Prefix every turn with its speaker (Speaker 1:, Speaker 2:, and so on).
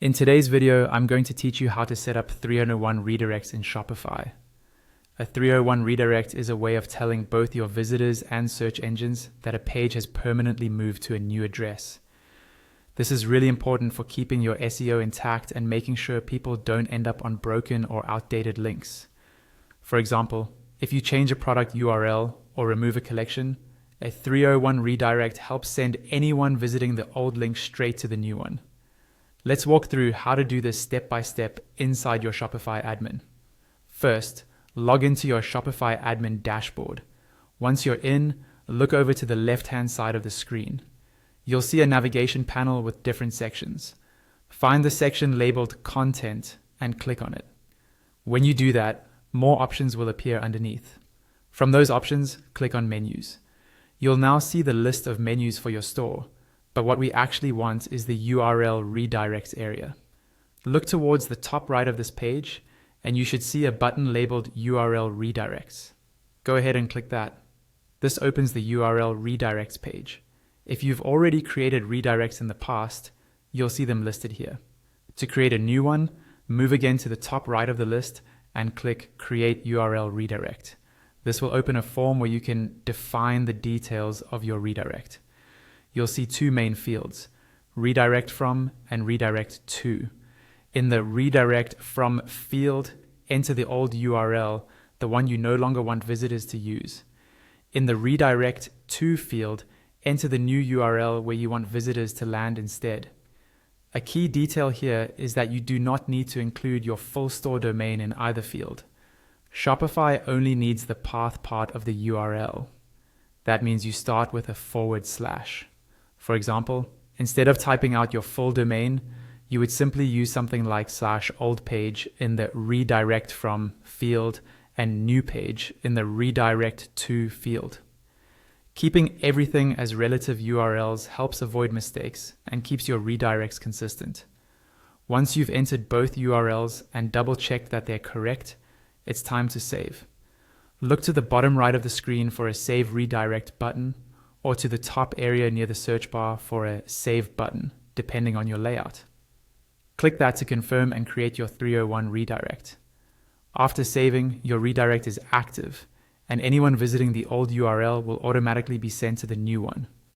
Speaker 1: In today's video, I'm going to teach you how to set up 301 redirects in Shopify. A 301 redirect is a way of telling both your visitors and search engines that a page has permanently moved to a new address. This is really important for keeping your SEO intact and making sure people don't end up on broken or outdated links. For example, if you change a product URL or remove a collection, a 301 redirect helps send anyone visiting the old link straight to the new one. Let's walk through how to do this step by step inside your Shopify admin. First, log into your Shopify admin dashboard. Once you're in, look over to the left-hand side of the screen. You'll see a navigation panel with different sections. Find the section labeled Content and click on it. When you do that, more options will appear underneath. From those options, click on Menus. You'll now see the list of menus for your store. But what we actually want is the URL redirects area. Look towards the top right of this page, and you should see a button labeled URL redirects. Go ahead and click that. This opens the URL redirects page. If you've already created redirects in the past, you'll see them listed here. To create a new one, move again to the top right of the list and click Create URL Redirect. This will open a form where you can define the details of your redirect. You'll see two main fields, redirect from and redirect to. In the redirect from field, enter the old URL, the one you no longer want visitors to use. In the redirect to field, enter the new URL where you want visitors to land instead. A key detail here is that you do not need to include your full store domain in either field. Shopify only needs the path part of the URL. That means you start with a /. For example, instead of typing out your full domain, you would simply use something like /oldpage in the redirect from field and new page in the redirect to field. Keeping everything as relative URLs helps avoid mistakes and keeps your redirects consistent. Once you've entered both URLs and double-checked that they're correct, it's time to save. Look to the bottom right of the screen for a Save Redirect button, or to the top area near the search bar for a Save button, depending on your layout. Click that to confirm and create your 301 redirect. After saving, your redirect is active, and anyone visiting the old URL will automatically be sent to the new one.